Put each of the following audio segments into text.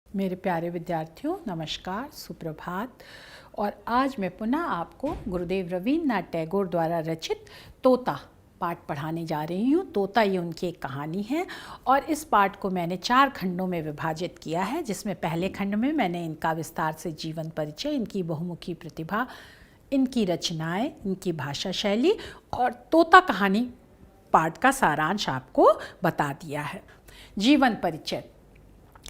मेरे प्यारे विद्यार्थियों, नमस्कार, सुप्रभात। और आज मैं पुनः आपको गुरुदेव रवींद्रनाथ टैगोर द्वारा रचित तोता पाठ पढ़ाने जा रही हूँ। तोता ये उनकी एक कहानी है और इस पाठ को मैंने 4 खंडों में विभाजित किया है, जिसमें पहले खंड में मैंने इनका विस्तार से जीवन परिचय, इनकी बहुमुखी प्रतिभा, इनकी रचनाएं, इनकी भाषा शैली और तोता कहानी पाठ का सारांश आपको बता दिया है। जीवन परिचय,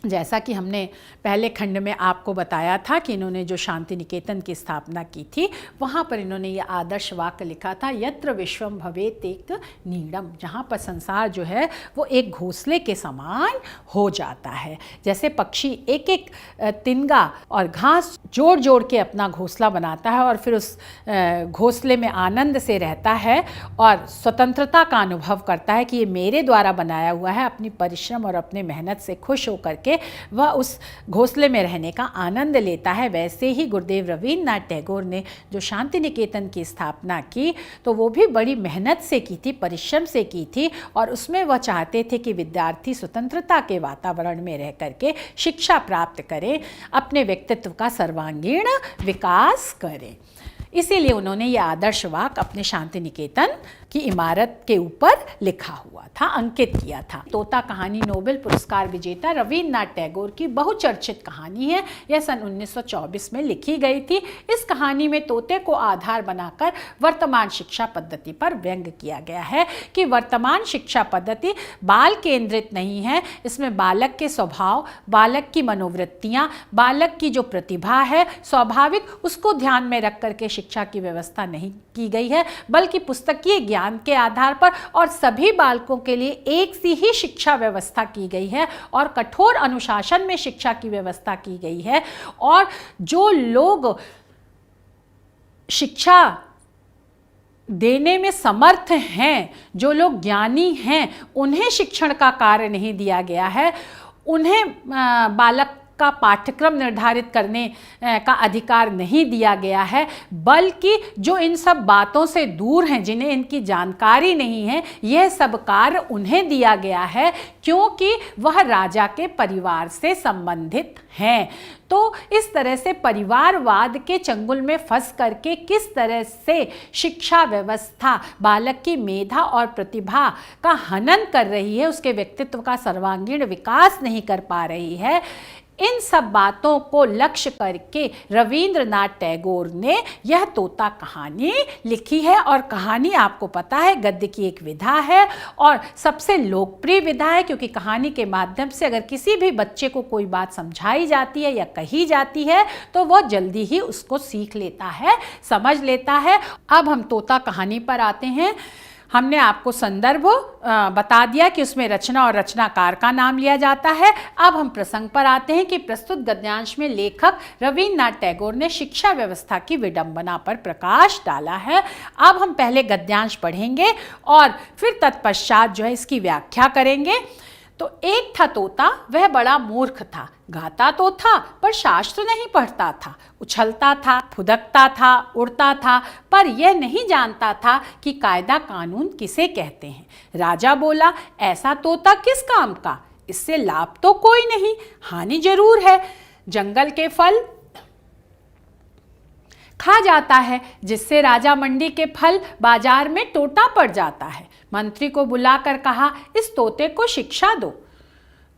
जैसा कि हमने पहले खंड में आपको बताया था कि इन्होंने जो शांति निकेतन की स्थापना की थी, वहाँ पर इन्होंने ये आदर्श वाक्य लिखा था, यत्र विश्वम भवेत एक नीड़म, जहाँ पर संसार जो है वो एक घोंसले के समान हो जाता है। जैसे पक्षी एक एक तिनगा और घास जोड़ जोड़ के अपना घोंसला बनाता है और फिर उस घोंसले में आनंद से रहता है और स्वतंत्रता का अनुभव करता है कि ये मेरे द्वारा बनाया हुआ है, अपनी परिश्रम और अपने मेहनत से खुश होकर के वह उस घोंसले में रहने का आनंद लेता है। वैसे ही गुरुदेव रवींद्रनाथ टैगोर ने जो शांति निकेतन की स्थापना की, तो वो भी बड़ी मेहनत से की थी, परिश्रम से की थी और उसमें वह चाहते थे कि विद्यार्थी स्वतंत्रता के वातावरण में रह करके शिक्षा प्राप्त करें, अपने व्यक्तित्व का सर्वांगीण विकास करें। इसीलिए उन्होंने ये आदर्श वाक्य अपने शांति निकेतन की इमारत के ऊपर लिखा हुआ था, अंकित किया था। तोता कहानी नोबेल पुरस्कार विजेता रवींद्रनाथ टैगोर की बहुचर्चित कहानी है। यह सन 1924 में लिखी गई थी। इस कहानी में तोते को आधार बनाकर वर्तमान शिक्षा पद्धति पर व्यंग किया गया है कि वर्तमान शिक्षा पद्धति बाल केंद्रित नहीं है। इसमें बालक के स्वभाव, बालक की मनोवृत्तियाँ, बालक की जो प्रतिभा है स्वाभाविक, उसको ध्यान में रख करके शिक्षा की व्यवस्था नहीं की गई है, बल्कि पुस्तकीय ज्ञान के आधार पर और सभी बालकों के लिए एक सी ही शिक्षा व्यवस्था की गई है और कठोर अनुशासन में शिक्षा की व्यवस्था की गई है। और जो लोग शिक्षा देने में समर्थ हैं, जो लोग ज्ञानी हैं, उन्हें शिक्षण का कार्य नहीं दिया गया है। उन्हें बालक का पाठ्यक्रम निर्धारित करने का अधिकार नहीं दिया गया है, बल्कि जो इन सब बातों से दूर हैं, जिन्हें इनकी जानकारी नहीं है, यह सब कार्य उन्हें दिया गया है क्योंकि वह राजा के परिवार से संबंधित हैं। तो इस तरह से परिवारवाद के चंगुल में फंस करके किस तरह से शिक्षा व्यवस्था बालक की मेधा और प्रतिभा का हनन कर रही है, उसके व्यक्तित्व का सर्वांगीण विकास नहीं कर पा रही है, इन सब बातों को लक्ष्य करके रवींद्रनाथ टैगोर ने यह तोता कहानी लिखी है। और कहानी आपको पता है गद्य की एक विधा है और सबसे लोकप्रिय विधा है, क्योंकि कहानी के माध्यम से अगर किसी भी बच्चे को कोई बात समझाई जाती है या कही जाती है तो वह जल्दी ही उसको सीख लेता है, समझ लेता है। अब हम तोता कहानी पर आते हैं। हमने आपको संदर्भ बता दिया कि उसमें रचना और रचनाकार का नाम लिया जाता है। अब हम प्रसंग पर आते हैं कि प्रस्तुत गद्यांश में लेखक रवींद्रनाथ टैगोर ने शिक्षा व्यवस्था की विडंबना पर प्रकाश डाला है। अब हम पहले गद्यांश पढ़ेंगे और फिर तत्पश्चात जो है इसकी व्याख्या करेंगे। तो एक था तोता, वह बड़ा मूर्ख था, गाता तो था पर शास्त्र नहीं पढ़ता था, उछलता था, फुदकता था, उड़ता था, पर यह नहीं जानता था कि कायदा कानून किसे कहते हैं। राजा बोला, ऐसा तोता किस काम का, इससे लाभ तो कोई नहीं, हानि जरूर है। जंगल के फल खा जाता है, जिससे राजा मंडी के फल बाजार में टोटा पड़ जाता है। मंत्री को बुलाकर कहा, इस तोते को शिक्षा दो।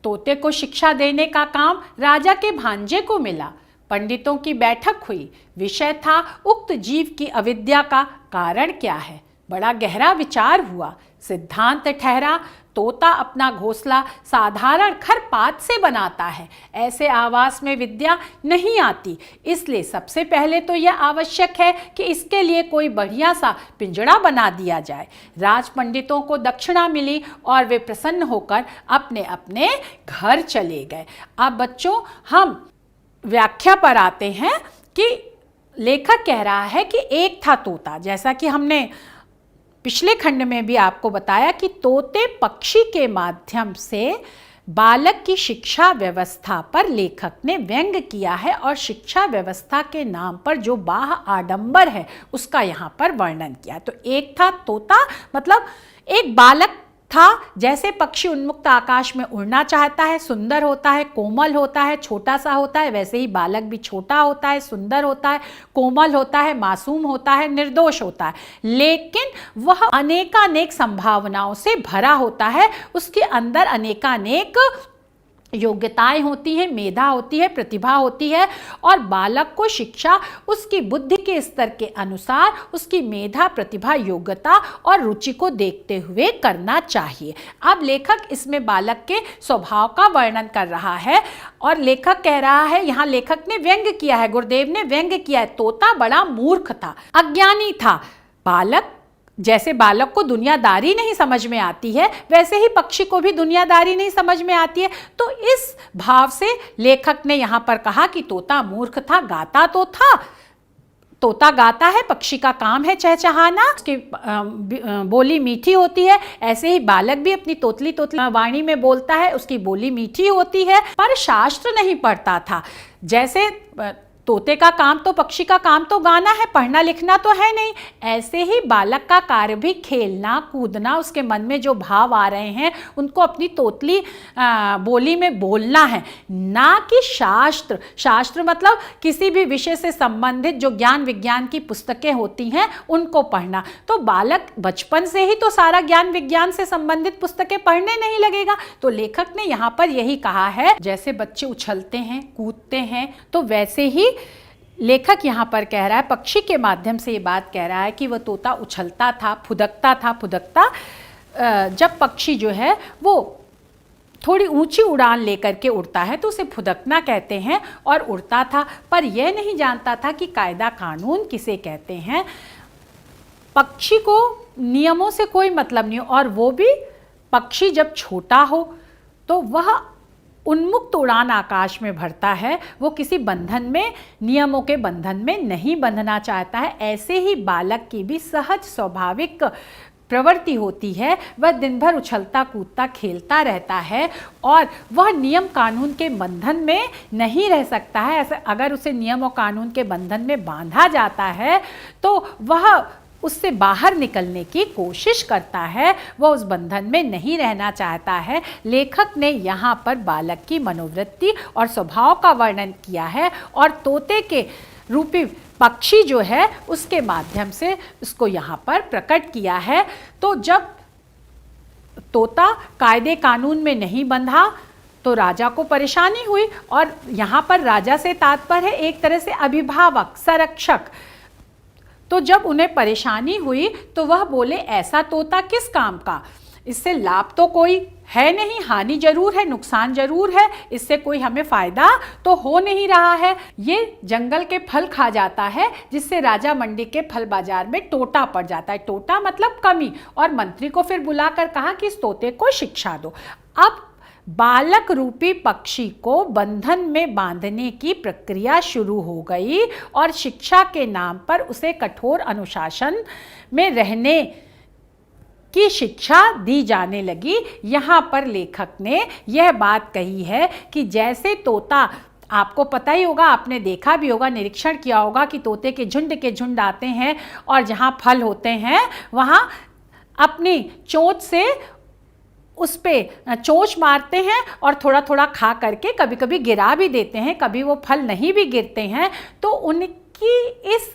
तोते को शिक्षा देने का काम राजा के भांजे को मिला। पंडितों की बैठक हुई। विषय था उक्त जीव की अविद्या का कारण क्या है। बड़ा गहरा विचार हुआ। सिद्धांत ठहरा, तोता अपना घोंसला साधारण खरपात से बनाता है, ऐसे आवास में विद्या नहीं आती। इसलिए सबसे पहले तो यह आवश्यक है कि इसके लिए कोई बढ़िया सा पिंजड़ा बना दिया जाए। राज पंडितों को दक्षिणा मिली और वे प्रसन्न होकर अपने अपने घर चले गए। अब बच्चों हम व्याख्या पर आते हैं कि लेखक कह रहा है कि एक था तोता, जैसा कि हमने पिछले खंड में भी आपको बताया कि तोते पक्षी के माध्यम से बालक की शिक्षा व्यवस्था पर लेखक ने व्यंग किया है और शिक्षा व्यवस्था के नाम पर जो बाह्य आडंबर है उसका यहाँ पर वर्णन किया। तो एक था तोता मतलब एक बालक था। जैसे पक्षी उन्मुक्त आकाश में उड़ना चाहता है, सुंदर होता है, कोमल होता है, छोटा सा होता है, वैसे ही बालक भी छोटा होता है, सुंदर होता है, कोमल होता है, मासूम होता है, निर्दोष होता है, लेकिन वह अनेकानेक संभावनाओं से भरा होता है। उसके अंदर अनेकानेक योग्यताएं होती हैं, मेधा होती है, प्रतिभा होती है, और बालक को शिक्षा उसकी बुद्धि के स्तर के अनुसार उसकी मेधा, प्रतिभा, योग्यता और रुचि को देखते हुए करना चाहिए। अब लेखक इसमें बालक के स्वभाव का वर्णन कर रहा है और लेखक कह रहा है, यहाँ लेखक ने व्यंग्य किया है, गुरुदेव ने व्यंग्य किया है। तोता बड़ा मूर्ख था, अज्ञानी था। बालक, जैसे बालक को दुनियादारी नहीं समझ में आती है, वैसे ही पक्षी को भी दुनियादारी नहीं समझ में आती है। तो इस भाव से लेखक ने यहाँ पर कहा कि तोता मूर्ख था। गाता तो था, तोता गाता है, पक्षी का काम है चहचहाना, उसकी बोली मीठी होती है। ऐसे ही बालक भी अपनी तोतली वाणी में बोलता है, उसकी बोली मीठी होती है, पर शास्त्र नहीं पढ़ता था। जैसे तोते का काम तो, पक्षी का काम तो गाना है, पढ़ना लिखना तो है नहीं। ऐसे ही बालक का कार्य भी खेलना, कूदना, उसके मन में जो भाव आ रहे हैं उनको अपनी तोतली बोली में बोलना है, ना कि शास्त्र। शास्त्र मतलब किसी भी विषय से संबंधित जो ज्ञान विज्ञान की पुस्तकें होती हैं उनको पढ़ना। तो बालक बचपन से ही तो सारा ज्ञान विज्ञान से संबंधित पुस्तकें पढ़ने नहीं लगेगा। तो लेखक ने यहाँ पर यही कहा है, जैसे बच्चे उछलते हैं, कूदते हैं, तो वैसे ही लेखक यहाँ पर कह रहा है, पक्षी के माध्यम से ये बात कह रहा है कि वह तोता उछलता था, फुदकता। जब पक्षी जो है वो थोड़ी ऊंची उड़ान लेकर के उड़ता है तो उसे फुदकना कहते हैं, और उड़ता था, पर यह नहीं जानता था कि कायदा कानून किसे कहते हैं। पक्षी को नियमों से कोई मतलब नहीं, और वो भी पक्षी जब छोटा हो तो वह उन्मुक्त उड़ान आकाश में भरता है, वो किसी बंधन में, नियमों के बंधन में नहीं बंधना चाहता है। ऐसे ही बालक की भी सहज स्वाभाविक प्रवृत्ति होती है, वह दिन भर उछलता कूदता खेलता रहता है और वह नियम कानून के बंधन में नहीं रह सकता है। ऐसे अगर उसे नियम और कानून के बंधन में बांधा जाता है तो वह उससे बाहर निकलने की कोशिश करता है, वह उस बंधन में नहीं रहना चाहता है। लेखक ने यहाँ पर बालक की मनोवृत्ति और स्वभाव का वर्णन किया है और तोते के रूपी पक्षी जो है उसके माध्यम से उसको यहाँ पर प्रकट किया है। तो जब तोता कायदे कानून में नहीं बंधा तो राजा को परेशानी हुई, और यहाँ पर राजा से तात्पर्य है एक तरह से अभिभावक, संरक्षक। तो जब उन्हें परेशानी हुई तो वह बोले, ऐसा तोता किस काम का, इससे लाभ तो कोई है नहीं, हानि जरूर है, नुकसान जरूर है, इससे कोई हमें फायदा तो हो नहीं रहा है। ये जंगल के फल खा जाता है, जिससे राजा मंडी के फल बाजार में टोटा पड़ जाता है। टोटा मतलब कमी। और मंत्री को फिर बुलाकर कहा कि इस तोते को शिक्षा दो। अब बालक रूपी पक्षी को बंधन में बांधने की प्रक्रिया शुरू हो गई और शिक्षा के नाम पर उसे कठोर अनुशासन में रहने की शिक्षा दी जाने लगी। यहाँ पर लेखक ने यह बात कही है कि जैसे तोता, आपको पता ही होगा, आपने देखा भी होगा, निरीक्षण किया होगा कि तोते के झुंड आते हैं और जहाँ फल होते हैं वहाँ अपनी चोंच से उस पर चोंच मारते हैं और थोड़ा थोड़ा खा करके कभी कभी गिरा भी देते हैं, कभी वो फल नहीं भी गिरते हैं। तो उनकी इस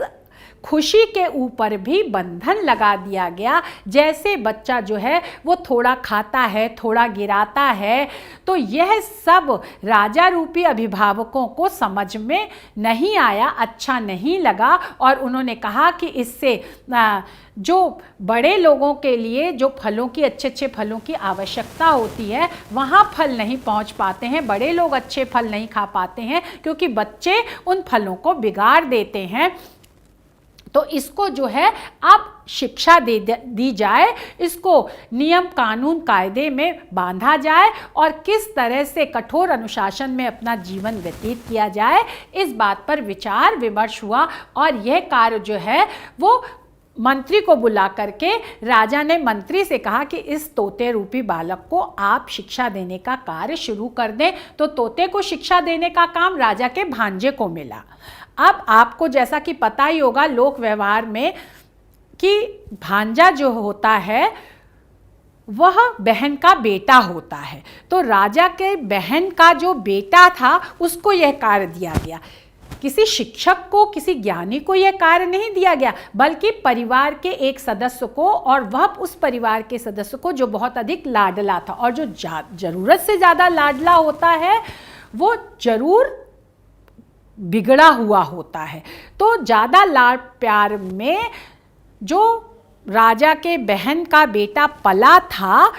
खुशी के ऊपर भी बंधन लगा दिया गया। जैसे बच्चा जो है वो थोड़ा खाता है, थोड़ा गिराता है, तो यह सब राजा रूपी अभिभावकों को समझ में नहीं आया, अच्छा नहीं लगा, और उन्होंने कहा कि इससे जो बड़े लोगों के लिए जो फलों की, अच्छे अच्छे फलों की आवश्यकता होती है, वहाँ फल नहीं पहुँच पाते हैं, बड़े लोग अच्छे फल नहीं खा पाते हैं क्योंकि बच्चे उन फलों को बिगाड़ देते हैं। तो इसको जो है अब शिक्षा दी जाए, इसको नियम कानून कायदे में बांधा जाए और किस तरह से कठोर अनुशासन में अपना जीवन व्यतीत किया जाए, इस बात पर विचार विमर्श हुआ। और यह कार्य जो है वो मंत्री को बुला करके राजा ने मंत्री से कहा कि इस तोते रूपी बालक को आप शिक्षा देने का कार्य शुरू कर दें। तो तोते को शिक्षा देने का काम राजा के भांजे को मिला। अब आपको जैसा कि पता ही होगा लोक व्यवहार में कि भांजा जो होता है वह बहन का बेटा होता है। तो राजा के बहन का जो बेटा था उसको यह कार्य दिया गया। किसी शिक्षक को, किसी ज्ञानी को यह कार्य नहीं दिया गया, बल्कि परिवार के एक सदस्य को, और वह उस परिवार के सदस्य को जो बहुत अधिक लाडला था। और जो जरूरत से ज़्यादा लाडला होता है वो जरूर बिगड़ा हुआ होता है। तो ज़्यादा लाड प्यार में जो राजा के बहन का बेटा पला था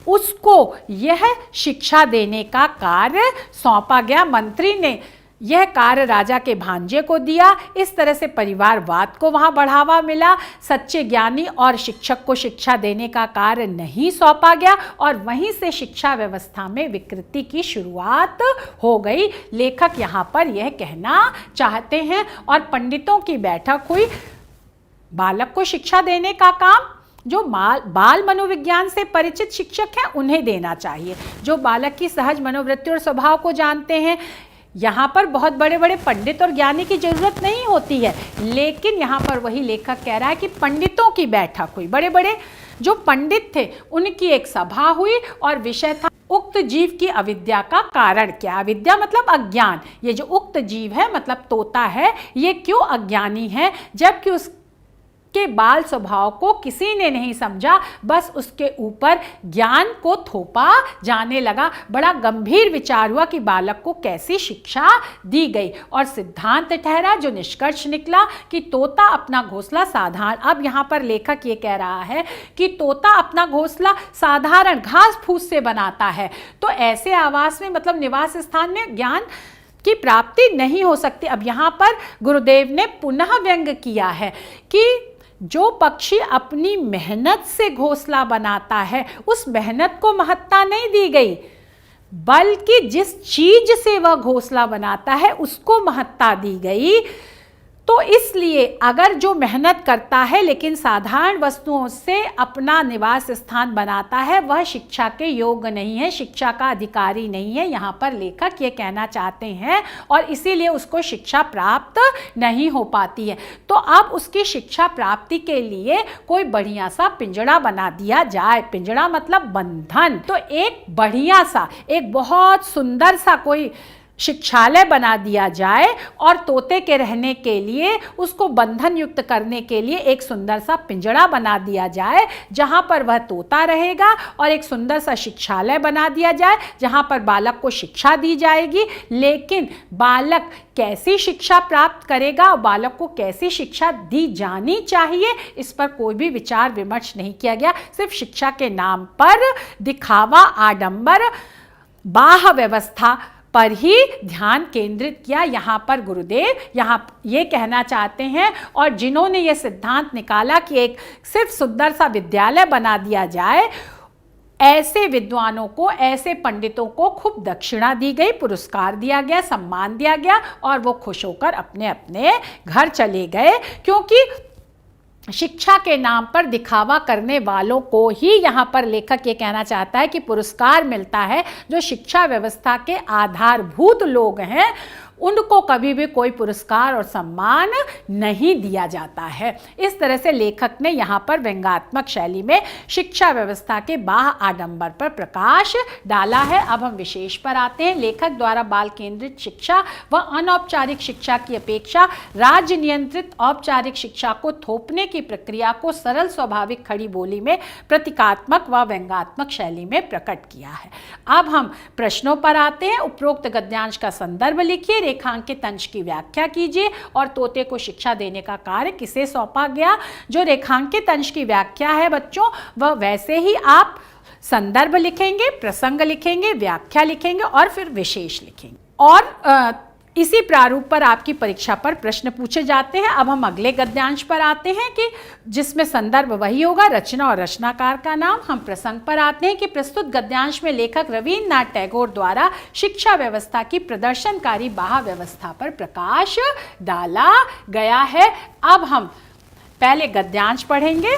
उसको यह शिक्षा देने का कार्य सौंपा गया। मंत्री ने यह कार्य राजा के भांजे को दिया। इस तरह से परिवारवाद को वहाँ बढ़ावा मिला। सच्चे ज्ञानी और शिक्षक को शिक्षा देने का कार्य नहीं सौंपा गया और वहीं से शिक्षा व्यवस्था में विकृति की शुरुआत हो गई। लेखक यहाँ पर यह कहना चाहते हैं। और पंडितों की बैठक हुई। बालक को शिक्षा देने का काम जो बाल मनोविज्ञान से परिचित शिक्षक हैं उन्हें देना चाहिए, जो बालक की सहज मनोवृत्ति और स्वभाव को जानते हैं। यहाँ पर बहुत बड़े बड़े पंडित और ज्ञानी की जरूरत नहीं होती है, लेकिन यहाँ पर वही लेखक कह रहा है कि पंडितों की बैठक हुई। बड़े बड़े जो पंडित थे उनकी एक सभा हुई और विषय था उक्त जीव की अविद्या का कारण क्या। अविद्या मतलब अज्ञान। ये जो उक्त जीव है मतलब तोता है, ये क्यों अज्ञानी है, जबकि उसके बाल स्वभाव को किसी ने नहीं समझा, बस उसके ऊपर ज्ञान को थोपा जाने लगा। बड़ा गंभीर विचार हुआ कि बालक को कैसी शिक्षा दी गई और सिद्धांत ठहरा, जो निष्कर्ष निकला कि तोता अपना घोंसला साधारण, अब यहाँ पर लेखक ये कह रहा है कि तोता अपना घोंसला साधारण घास फूस से बनाता है। तो ऐसे आवास में मतलब निवास स्थान में ज्ञान की प्राप्ति नहीं हो सकती। अब यहाँ पर गुरुदेव ने पुनः व्यंग किया है कि जो पक्षी अपनी मेहनत से घोंसला बनाता है उस मेहनत को महत्ता नहीं दी गई, बल्कि जिस चीज से वह घोंसला बनाता है उसको महत्ता दी गई। तो इसलिए अगर जो मेहनत करता है लेकिन साधारण वस्तुओं से अपना निवास स्थान बनाता है वह शिक्षा के योग्य नहीं है, शिक्षा का अधिकारी नहीं है, यहाँ पर लेखक ये कहना चाहते हैं, और इसीलिए उसको शिक्षा प्राप्त नहीं हो पाती है। तो अब उसकी शिक्षा प्राप्ति के लिए कोई बढ़िया सा पिंजड़ा बना दिया जाए। पिंजड़ा मतलब बंधन। तो एक बढ़िया सा, एक बहुत सुंदर सा कोई शिक्षालय बना दिया जाए और तोते के रहने के लिए उसको बंधन युक्त करने के लिए एक सुंदर सा पिंजड़ा बना दिया जाए जहाँ पर वह तोता रहेगा, और एक सुंदर सा शिक्षालय बना दिया जाए जहाँ पर बालक को शिक्षा दी जाएगी। लेकिन बालक कैसी शिक्षा प्राप्त करेगा और बालक को कैसी शिक्षा दी जानी चाहिए, इस पर कोई भी विचार विमर्श नहीं किया गया। सिर्फ शिक्षा के नाम पर दिखावा, आडंबर, बाह्य व्यवस्था पर ही ध्यान केंद्रित किया। यहाँ पर गुरुदेव यहाँ ये कहना चाहते हैं, और जिन्होंने ये सिद्धांत निकाला कि एक सिर्फ सुंदर सा विद्यालय बना दिया जाए, ऐसे विद्वानों को, ऐसे पंडितों को खूब दक्षिणा दी गई, पुरस्कार दिया गया, सम्मान दिया गया, और वो खुश होकर अपने अपने घर चले गए। क्योंकि शिक्षा के नाम पर दिखावा करने वालों को ही यहाँ पर लेखक ये कहना चाहता है कि पुरस्कार मिलता है। जो शिक्षा व्यवस्था के आधारभूत लोग हैं उनको कभी भी कोई पुरस्कार और सम्मान नहीं दिया जाता है। इस तरह से लेखक ने यहाँ पर व्यंग्यात्मक शैली में शिक्षा व्यवस्था के बाह्य आडंबर पर प्रकाश डाला है। अब हम विशेष पर आते हैं। लेखक द्वारा बाल केंद्रित शिक्षा व अनौपचारिक शिक्षा की अपेक्षा राज्य नियंत्रित औपचारिक शिक्षा को थोपने की प्रक्रिया को सरल स्वाभाविक खड़ी बोली में प्रतीकात्मक व व्यंग्यात्मक शैली में प्रकट किया है। अब हम प्रश्नों पर आते हैं। उपरोक्त गद्यांश का संदर्भ लिखिए, रेखांकित अंश की व्याख्या कीजिए और तोते को शिक्षा देने का कार्य किसे सौंपा गया। जो रेखांकित अंश की व्याख्या है बच्चों, वह वैसे ही आप संदर्भ लिखेंगे, प्रसंग लिखेंगे, व्याख्या लिखेंगे और फिर विशेष लिखेंगे, और इसी प्रारूप पर आपकी परीक्षा पर प्रश्न पूछे जाते हैं। अब हम अगले गद्यांश पर आते हैं कि जिसमें संदर्भ वही होगा, रचना और रचनाकार का नाम। हम प्रसंग पर आते हैं कि प्रस्तुत गद्यांश में लेखक रवीन्द्रनाथ टैगोर द्वारा शिक्षा व्यवस्था की प्रदर्शनकारी बाह्य व्यवस्था पर प्रकाश डाला गया है। अब हम पहले गद्यांश पढ़ेंगे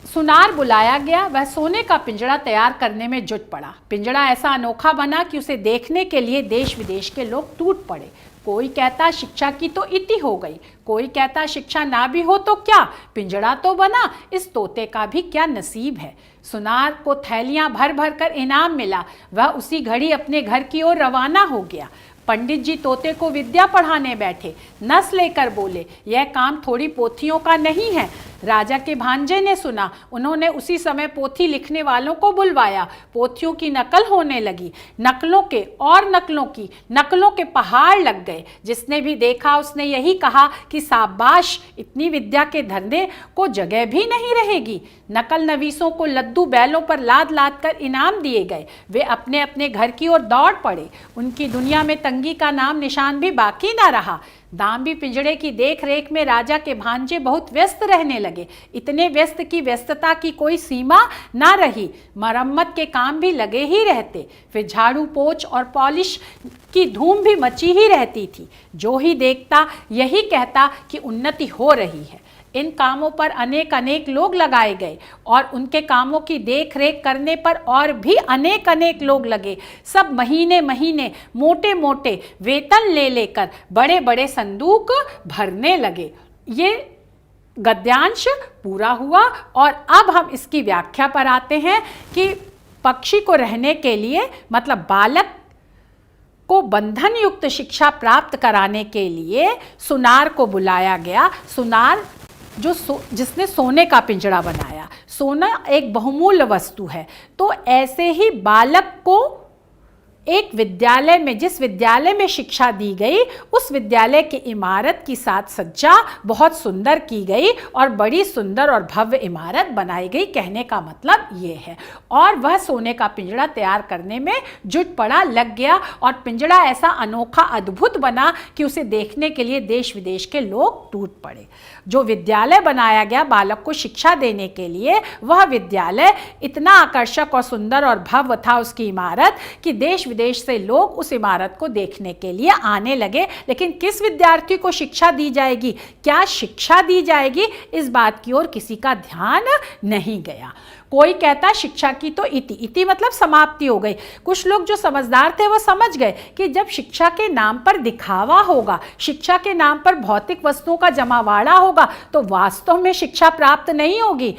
सुनार बुलाया गया, वह सोने का पिंजड़ा तैयार करने में जुट पड़ा। पिंजड़ा ऐसा अनोखा बना कि उसे देखने के लिए देश विदेश के लोग टूट पड़े। कोई कहता शिक्षा की तो इति हो गई, कोई कहता शिक्षा ना भी हो तो क्या, पिंजड़ा तो बना, इस तोते का भी क्या नसीब है। सुनार को थैलियां भर भर कर इनाम मिला। वह उसी घड़ी अपने घर की ओर रवाना हो गया। पंडित जी तोते को विद्या पढ़ाने बैठे। नस लेकर बोले, यह काम थोड़ी पोथियों का नहीं है। राजा के भांजे ने सुना। उन्होंने उसी समय पोथी लिखने वालों को बुलवाया। पोथियों की नकल होने लगी। नकलों के और नकलों के पहाड़ लग गए। जिसने भी देखा उसने यही कहा कि शाबाश, इतनी विद्या के धंधे को जगह भी नहीं रहेगी। नकल नवीसों को लद्दू बैलों पर लाद लाद कर इनाम दिए गए। वे अपने अपने घर की ओर दौड़ पड़े। उनकी दुनिया में तंगी का नाम निशान भी बाकी ना रहा। दाम्भी पिंजड़े की देख रेख में राजा के भांजे बहुत व्यस्त रहने लगे। इतने व्यस्त कि व्यस्तता की कोई सीमा ना रही। मरम्मत के काम भी लगे ही रहते। फिर झाड़ू पोछ और पॉलिश की धूम भी मची ही रहती थी। जो ही देखता यही कहता कि उन्नति हो रही है। इन कामों पर अनेक लोग लगाए गए और उनके कामों की देख रेख करने पर और भी अनेक लोग लगे। सब महीने महीने मोटे मोटे वेतन ले लेकर बड़े बड़े संदूक भरने लगे। ये गद्यांश पूरा हुआ और अब हम इसकी व्याख्या पर आते हैं कि पक्षी को रहने के लिए, मतलब बालक को बंधन युक्त शिक्षा प्राप्त कराने के लिए सुनार को बुलाया गया। सुनार जिसने सोने का पिंजड़ा बनाया। सोना एक बहुमूल्य वस्तु है। तो ऐसे ही बालक को एक विद्यालय में, जिस विद्यालय में शिक्षा दी गई, उस विद्यालय की इमारत की साज सज्जा बहुत सुंदर की गई और बड़ी सुंदर और भव्य इमारत बनाई गई। कहने का मतलब ये है। और वह सोने का पिंजड़ा तैयार करने में जुट पड़ा, लग गया और पिंजड़ा ऐसा अनोखा अद्भुत बना कि उसे देखने के लिए देश विदेश के लोग टूट पड़े। जो विद्यालय बनाया गया बालक को शिक्षा देने के लिए, वह विद्यालय इतना आकर्षक और सुंदर और भव्य था, उसकी इमारत, कि देश विदेश से लोग उस इमारत को देखने के लिए आने लगे। लेकिन किस विद्यार्थी को शिक्षा दी जाएगी, क्या शिक्षा दी जाएगी, इस बात की ओर किसी का ध्यान नहीं गया। कोई कहता शिक्षा की तो इति मतलब समाप्ति हो गई। कुछ लोग जो समझदार थे वो समझ गए कि जब शिक्षा के नाम पर दिखावा होगा, शिक्षा के नाम पर भौतिक वस्तुओं का जमावाड़ा होगा, तो वास्तव में शिक्षा प्राप्त नहीं होगी।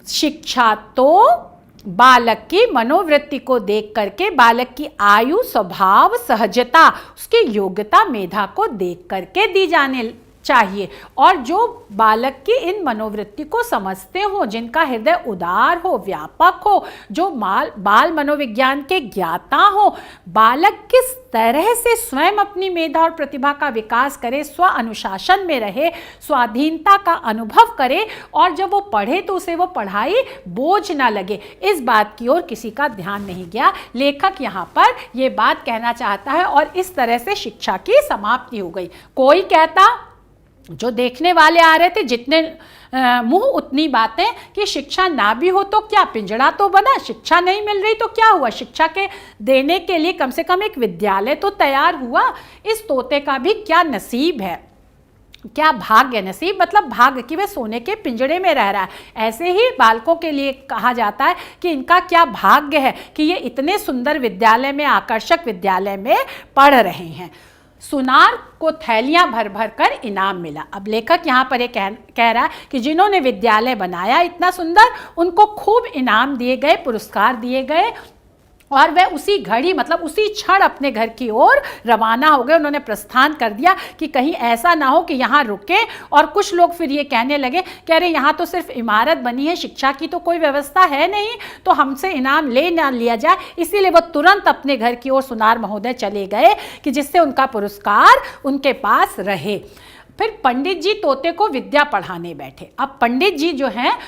शिक्षा तो बालक की मनोवृत्ति को देख करके, बालक की आयु, स्वभाव, सहजता, उसकी योग्यता, मेधा को देख करके दी जाने चाहिए। और जो बालक की इन मनोवृत्ति को समझते हो, जिनका हृदय उदार हो, व्यापक हो, जो बाल मनोविज्ञान के ज्ञाता हो, बालक किस तरह से स्वयं अपनी मेधा और प्रतिभा का विकास करे, स्व अनुशासन में रहे, स्वाधीनता का अनुभव करे और जब वो पढ़े तो उसे वो पढ़ाई बोझ ना लगे, इस बात की ओर किसी का ध्यान नहीं गया। लेखक यहाँ पर ये बात कहना चाहता है और इस तरह से शिक्षा की समाप्ति हो गई। कोई कहता, जो देखने वाले आ रहे थे, जितने मुंह उतनी बातें कि शिक्षा ना भी हो तो क्या, पिंजड़ा तो बना, शिक्षा नहीं मिल रही तो क्या हुआ, शिक्षा के देने के लिए कम से कम एक विद्यालय तो तैयार हुआ। इस तोते का भी क्या नसीब है, क्या भाग्य, नसीब मतलब भाग्य कि वह सोने के पिंजड़े में रह रहा है। ऐसे ही बालकों के लिए कहा जाता है कि इनका क्या भाग्य है कि ये इतने सुंदर विद्यालय में, आकर्षक विद्यालय में पढ़ रहे हैं। सुनार को थैलियां भर भर कर इनाम मिला। अब लेखक यहाँ पर ये कह रहा है कि जिन्होंने विद्यालय बनाया इतना सुंदर, उनको खूब इनाम दिए गए, पुरस्कार दिए गए और वह उसी घड़ी, मतलब उसी क्षण अपने घर की ओर रवाना हो गए। उन्होंने प्रस्थान कर दिया कि कहीं ऐसा ना हो कि यहाँ रुके और कुछ लोग फिर ये कहने लगे कि अरे यहाँ तो सिर्फ इमारत बनी है, शिक्षा की तो कोई व्यवस्था है नहीं, तो हमसे इनाम ले ना लिया जाए। इसीलिए वो तुरंत अपने घर की ओर सुनार महोदय चले गए कि जिससे उनका पुरस्कार उनके पास रहे। फिर पंडित जी तोते को विद्या पढ़ाने बैठे। अब पंडित जी जो हैं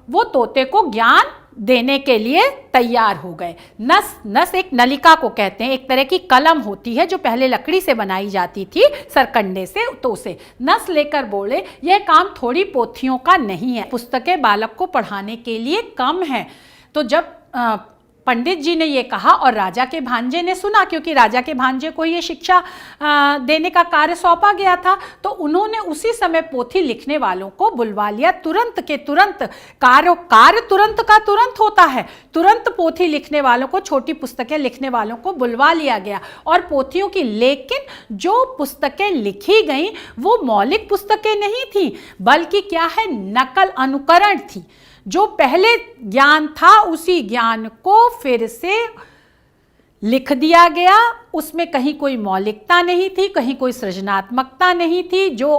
वो तोते को ज्ञान देने के लिए तैयार हो गए। नस एक नलिका को कहते हैं, एक तरह की कलम होती है जो पहले लकड़ी से बनाई जाती थी, सरकंडे से, तो उसे नस लेकर बोले, यह काम थोड़ी पोथियों का नहीं है, पुस्तकें बालक को पढ़ाने के लिए कम है। तो जब पंडित जी ने ये कहा और राजा के भांजे ने सुना, क्योंकि राजा के भांजे को ये शिक्षा देने का कार्य सौंपा गया था। तो उन्होंने उसी समय पोथी लिखने वालों को बुलवा लिया, तुरंत के तुरंत। कार्य तुरंत का तुरंत होता है। तुरंत पोथी लिखने वालों को, छोटी पुस्तकें लिखने वालों को बुलवा लिया गया और पोथियों की, लेकिन जो पुस्तकें लिखी गई वो मौलिक पुस्तकें नहीं थी, बल्कि क्या है, नकल, अनुकरण थी। जो पहले ज्ञान था उसी ज्ञान को फिर से लिख दिया गया। उसमें कहीं कोई मौलिकता नहीं थी, कहीं कोई सृजनात्मकता नहीं थी। जो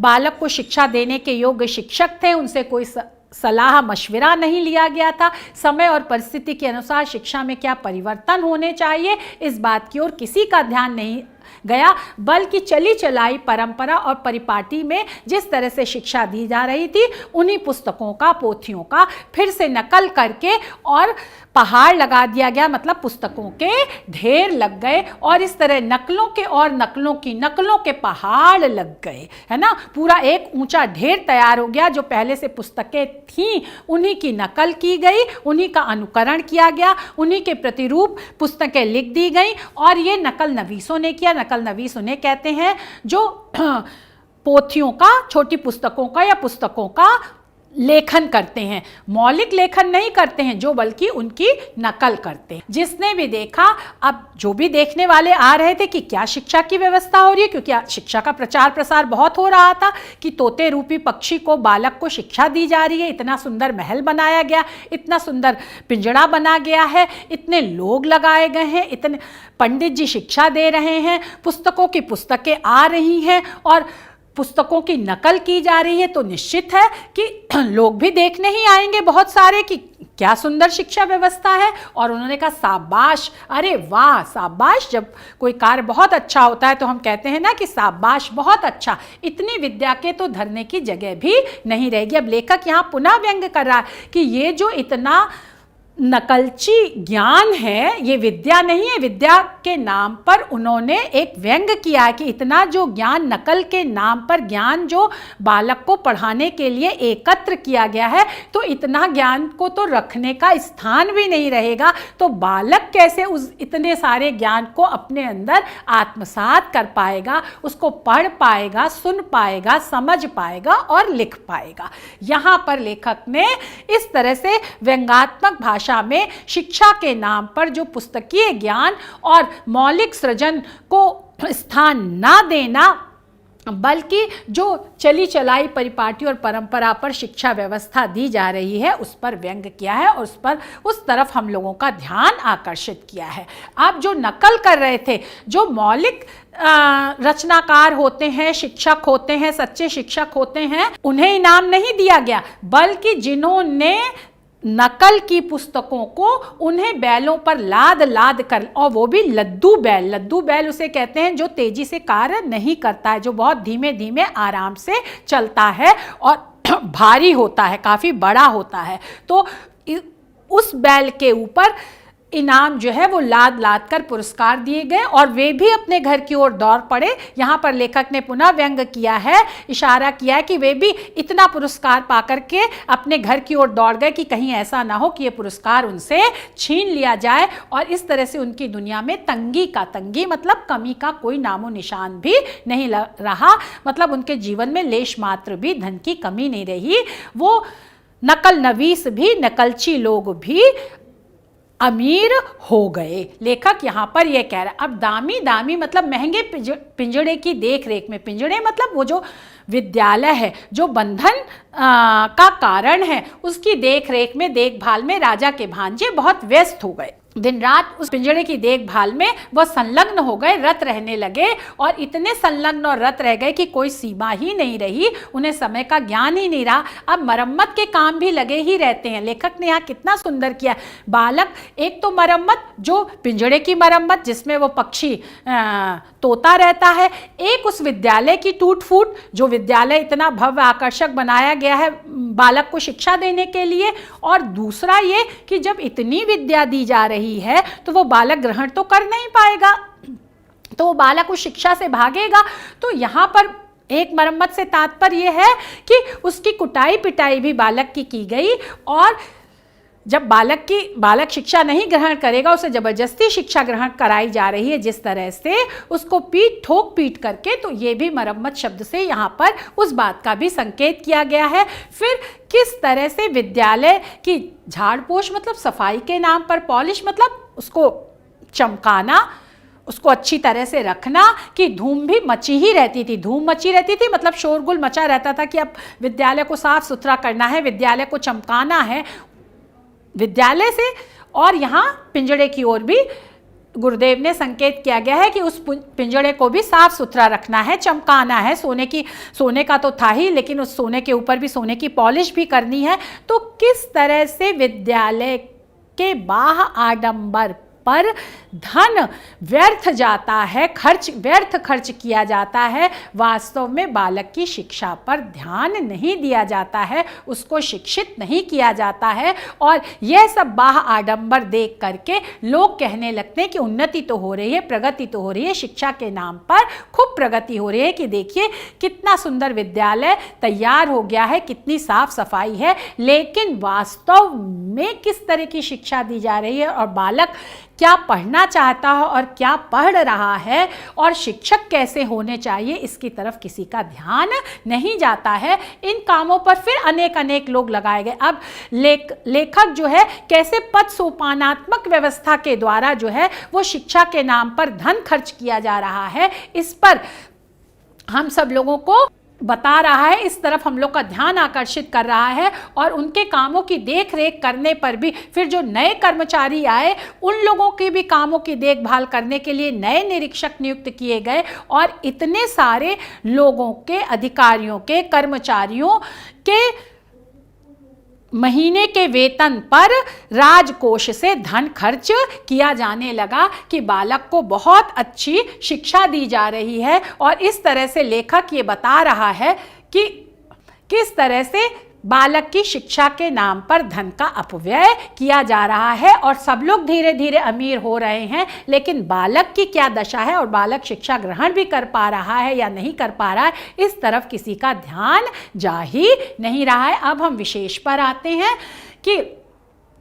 बालक को शिक्षा देने के योग्य शिक्षक थे उनसे कोई सलाह मशविरा नहीं लिया गया था। समय और परिस्थिति के अनुसार शिक्षा में क्या परिवर्तन होने चाहिए, इस बात की ओर किसी का ध्यान नहीं गया, बल्कि चली चलाई परंपरा और परिपाटी में जिस तरह से शिक्षा दी जा रही थी उन्हीं पुस्तकों का, पोथियों का फिर से नकल करके और पहाड़ लगा दिया गया, मतलब पुस्तकों के ढेर लग गए और इस तरह नकलों के और नकलों की नकलों के पहाड़ लग गए, है ना। पूरा एक ऊंचा ढेर तैयार हो गया। जो पहले से पुस्तकें थीं उन्हीं की नकल की गई, उन्हीं का अनुकरण किया गया, उन्हीं के प्रतिरूप पुस्तकें लिख दी गई और ये नकल नवीसों ने किया। नकल नवीस उन्हें कहते हैं जो पोथियों का, छोटी पुस्तकों का या पुस्तकों का लेखन करते हैं। मौलिक लेखन नहीं करते हैं जो, बल्कि उनकी नकल करते हैं। जिसने भी देखा, अब जो भी देखने वाले आ रहे थे कि क्या शिक्षा की व्यवस्था हो रही है, क्योंकि शिक्षा का प्रचार प्रसार बहुत हो रहा था कि तोते रूपी पक्षी को, बालक को शिक्षा दी जा रही है। इतना सुंदर महल बनाया गया, इतना सुंदर पिंजड़ा बना गया है, इतने लोग लगाए गए हैं, इतने पंडित जी शिक्षा दे रहे हैं, पुस्तकों की पुस्तकें आ रही हैं और पुस्तकों की नकल की जा रही है। तो निश्चित है कि लोग भी देखने ही आएंगे बहुत सारे कि क्या सुंदर शिक्षा व्यवस्था है। और उन्होंने कहा शाबाश, अरे वाह, शाबाश। जब कोई कार्य बहुत अच्छा होता है तो हम कहते हैं ना कि शाबाश, बहुत अच्छा। इतनी विद्या के तो धरने की जगह भी नहीं रहेगी। अब लेखक यहाँ पुनः व्यंग कर रहा है कि ये जो इतना नकलची ज्ञान है ये विद्या नहीं है। विद्या के नाम पर उन्होंने एक व्यंग किया है कि इतना जो ज्ञान, नकल के नाम पर ज्ञान जो बालक को पढ़ाने के लिए एकत्र किया गया है, तो इतना ज्ञान को तो रखने का स्थान भी नहीं रहेगा। तो बालक कैसे उस इतने सारे ज्ञान को अपने अंदर आत्मसात कर पाएगा, उसको पढ़ पाएगा, सुन पाएगा, समझ पाएगा और लिख पाएगा। यहाँ पर लेखक ने इस तरह से व्यंग्यात्मक भाषा में शिक्षा के नाम पर जो पुस्तकीय ज्ञान और मौलिक सृजन को स्थान ना देना, बल्कि जो चली चलाई परिपाटी और परंपरा पर शिक्षा व्यवस्था दी जा रही है उस पर व्यंग किया है और उस तरफ हम लोगों का ध्यान आकर्षित किया है। आप जो नकल कर रहे थे, जो मौलिक रचनाकार होते हैं, शिक्षक होते हैं, सच्चे शिक्षक होते हैं, उन्हें इनाम नहीं दिया गया, बल्कि जिन्होंने नकल की पुस्तकों को उन्हें बैलों पर लाद लाद कर, और वो भी लद्दू बैल उसे कहते हैं जो तेजी से कार्य नहीं करता है, जो बहुत धीमे धीमे आराम से चलता है और भारी होता है, काफ़ी बड़ा होता है। तो उस बैल के ऊपर इनाम जो है वो लाद लाद कर पुरस्कार दिए गए और वे भी अपने घर की ओर दौड़ पड़े। यहाँ पर लेखक ने पुनः व्यंग किया है, इशारा किया है कि वे भी इतना पुरस्कार पाकर के अपने घर की ओर दौड़ गए कि कहीं ऐसा ना हो कि ये पुरस्कार उनसे छीन लिया जाए। और इस तरह से उनकी दुनिया में तंगी मतलब कमी का कोई नामो निशान भी नहीं रहा, मतलब उनके जीवन में लेश मात्र भी धन की कमी नहीं रही। वो नकल नवीस भी, नकलची लोग भी अमीर हो गए। लेखक यहाँ पर यह कह रहा है। अब दामी मतलब महंगे पिंजड़े की देख रेख में, पिंजड़े मतलब वो जो विद्यालय है, जो बंधन का कारण है, उसकी देख रेख में, देखभाल में राजा के भांजे बहुत व्यस्त हो गए। दिन रात उस पिंजड़े की देखभाल में वह संलग्न हो गए, रत रहने लगे और इतने संलग्न और रत रह गए कि कोई सीमा ही नहीं रही, उन्हें समय का ज्ञान ही नहीं रहा। अब मरम्मत के काम भी लगे ही रहते हैं। लेखक ने यहाँ कितना सुंदर किया। बालक, एक तो मरम्मत, जो पिंजड़े की मरम्मत जिसमें वो पक्षी तोता रहता है, एक उस विद्यालय की टूट फूट, जो विद्यालय इतना भव्य आकर्षक बनाया गया है बालक को शिक्षा देने के लिए, और दूसरा ये कि जब इतनी विद्या दी जा रही है तो वो बालक ग्रहण तो कर नहीं पाएगा, तो वो बालक उस शिक्षा से भागेगा। तो यहाँ पर एक मरम्मत से तात्पर्य है कि उसकी कुटाई पिटाई भी बालक की गई और जब बालक शिक्षा नहीं ग्रहण करेगा, उसे जबरदस्ती शिक्षा ग्रहण कराई जा रही है जिस तरह से, उसको ठोक पीट करके, तो ये भी मरम्मत शब्द से यहाँ पर उस बात का भी संकेत किया गया है। फिर किस तरह से विद्यालय की झाड़ पोछ मतलब सफाई के नाम पर, पॉलिश मतलब उसको चमकाना, उसको अच्छी तरह से रखना, कि धूम भी मची ही रहती थी, धूम मची रहती थी मतलब शोरगुल मचा रहता था कि अब विद्यालय को साफ सुथरा करना है, विद्यालय को चमकाना है विद्यालय से। और यहाँ पिंजड़े की ओर भी गुरुदेव ने संकेत किया गया है कि उस पिंजड़े को भी साफ सुथरा रखना है, चमकाना है। सोने का तो था ही, लेकिन उस सोने के ऊपर भी सोने की पॉलिश भी करनी है। तो किस तरह से विद्यालय के बाह्य आडंबर पर धन व्यर्थ जाता है, व्यर्थ खर्च किया जाता है, वास्तव में बालक की शिक्षा पर ध्यान नहीं दिया जाता है, उसको शिक्षित नहीं किया जाता है। और यह सब बाह्य आडंबर देख करके लोग कहने लगते हैं कि उन्नति तो हो रही है, प्रगति तो हो रही है, शिक्षा के नाम पर खूब प्रगति हो रही है, कि देखिए कितना सुंदर विद्यालय तैयार हो गया है, कितनी साफ सफाई है। लेकिन वास्तव में किस तरह की शिक्षा दी जा रही है और बालक क्या पढ़ना चाहता है और क्या पढ़ रहा है और शिक्षक कैसे होने चाहिए, इसकी तरफ किसी का ध्यान नहीं जाता है। इन कामों पर फिर अनेक लोग लगाए गए। अब लेखक जो है कैसे पद सोपानात्मक व्यवस्था के द्वारा जो है वो शिक्षा के नाम पर धन खर्च किया जा रहा है, इस पर हम सब लोगों को बता रहा है, इस तरफ हम लोग का ध्यान आकर्षित कर रहा है। और उनके कामों की देख रेख करने पर भी फिर जो नए कर्मचारी आए, उन लोगों के भी कामों की देखभाल करने के लिए नए निरीक्षक नियुक्त किए गए। और इतने सारे लोगों के, अधिकारियों के, कर्मचारियों के महीने के वेतन पर राजकोष से धन खर्च किया जाने लगा कि बालक को बहुत अच्छी शिक्षा दी जा रही है। और इस तरह से लेखक ये बता रहा है कि किस तरह से बालक की शिक्षा के नाम पर धन का अपव्यय किया जा रहा है और सब लोग धीरे धीरे अमीर हो रहे हैं, लेकिन बालक की क्या दशा है और बालक शिक्षा ग्रहण भी कर पा रहा है या नहीं कर पा रहा है, इस तरफ किसी का ध्यान जा ही नहीं रहा है। अब हम विशेष पर आते हैं कि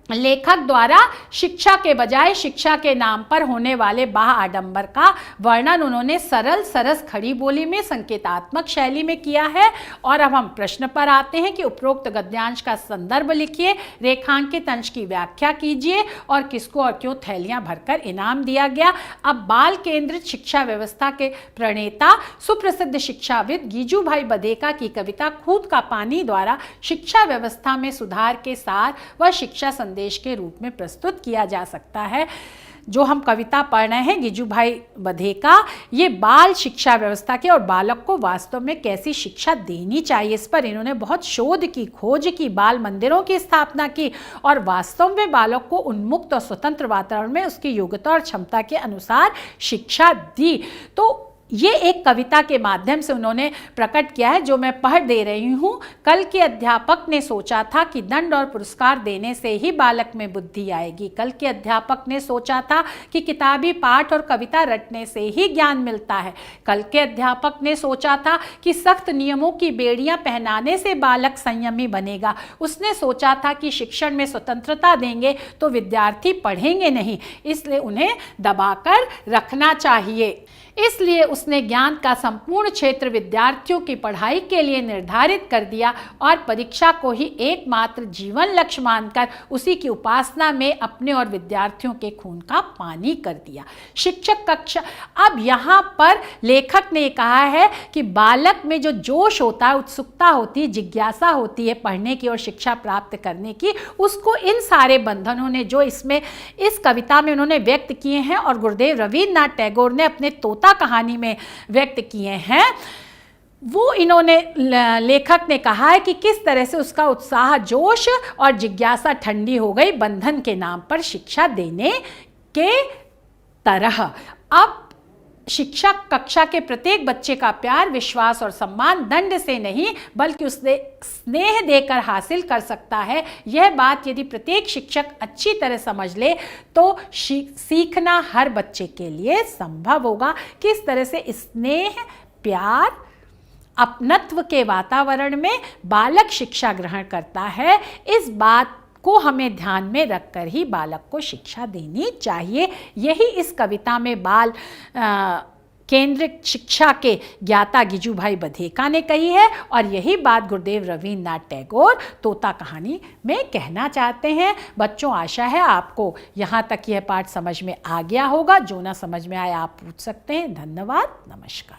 लेखक द्वारा शिक्षा के बजाय शिक्षा के नाम पर होने वाले बाह्य आडंबर का वर्णन उन्होंने सरल सरस खड़ी बोली में संकेतात्मक शैली में किया है। और अब हम प्रश्न पर आते हैं कि उपरोक्त गद्यांश का संदर्भ लिखिए, रेखांकित अंश की व्याख्या कीजिए और किसको और क्यों थैलियां भरकर इनाम दिया गया। अब बाल केंद्रित शिक्षा व्यवस्था के प्रणेता सुप्रसिद्ध शिक्षाविद गीजू भाई बधेका की कविता खूद का पानी द्वारा शिक्षा व्यवस्था में सुधार के सार व शिक्षा संदेश के रूप में प्रस्तुत किया जा सकता है। जो हम कविता पढ़ रहे हैं गीजू भाई बधेका, ये बाल शिक्षा व्यवस्था के और बालक को वास्तव में कैसी शिक्षा देनी चाहिए, इस पर इन्होंने बहुत शोध की, खोज की, बाल मंदिरों की स्थापना की और वास्तव में बालक को उन्मुक्त और स्वतंत्र वातावरण में उसकी योग्यता और क्षमता के अनुसार शिक्षा दी। तो ये एक कविता के माध्यम से उन्होंने प्रकट किया है, जो मैं पढ़ दे रही हूँ। कल के अध्यापक ने सोचा था कि दंड और पुरस्कार देने से ही बालक में बुद्धि आएगी। कल के अध्यापक ने सोचा था कि किताबी पाठ और कविता रटने से ही ज्ञान मिलता है। कल के अध्यापक ने सोचा था कि सख्त नियमों की बेड़ियां पहनाने से बालक संयमी बनेगा। उसने सोचा था कि शिक्षण में स्वतंत्रता देंगे तो विद्यार्थी पढ़ेंगे नहीं, इसलिए उन्हें दबाकर रखना चाहिए। इसलिए उसने ज्ञान का संपूर्ण क्षेत्र विद्यार्थियों की पढ़ाई के लिए निर्धारित कर दिया और परीक्षा को ही एकमात्र जीवन लक्ष्य मानकर उसी की उपासना में अपने और विद्यार्थियों के खून का पानी कर दिया। शिक्षक कक्षा, अब यहाँ पर लेखक ने कहा है कि बालक में जो जोश होता है, उत्सुकता होती है, जिज्ञासा होती है पढ़ने की और शिक्षा प्राप्त करने की, उसको इन सारे बंधनों ने जो इसमें इस कविता में उन्होंने व्यक्त किए हैं और गुरुदेव रवींद्रनाथ टैगोर ने अपने तोता कहानी में व्यक्त किए हैं, वो इन्होंने, लेखक ने कहा है कि किस तरह से उसका उत्साह, जोश और जिज्ञासा ठंडी हो गई बंधन के नाम पर शिक्षा देने के तरह। अब शिक्षक कक्षा के प्रत्येक बच्चे का प्यार, विश्वास और सम्मान दंड से नहीं बल्कि उससे स्नेह देकर हासिल कर सकता है। यह बात यदि प्रत्येक शिक्षक अच्छी तरह समझ ले तो सीखना हर बच्चे के लिए संभव होगा। किस तरह से स्नेह, प्यार, अपनत्व के वातावरण में बालक शिक्षा ग्रहण करता है, इस बात को हमें ध्यान में रखकर ही बालक को शिक्षा देनी चाहिए। यही इस कविता में बाल केंद्रित शिक्षा के ज्ञाता गिजुभाई बधेका ने कही है और यही बात गुरुदेव रवींद्रनाथ टैगोर तोता कहानी में कहना चाहते हैं। बच्चों, आशा है आपको यहाँ तक यह पाठ समझ में आ गया होगा। जो ना समझ में आया आप पूछ सकते हैं। धन्यवाद, नमस्कार।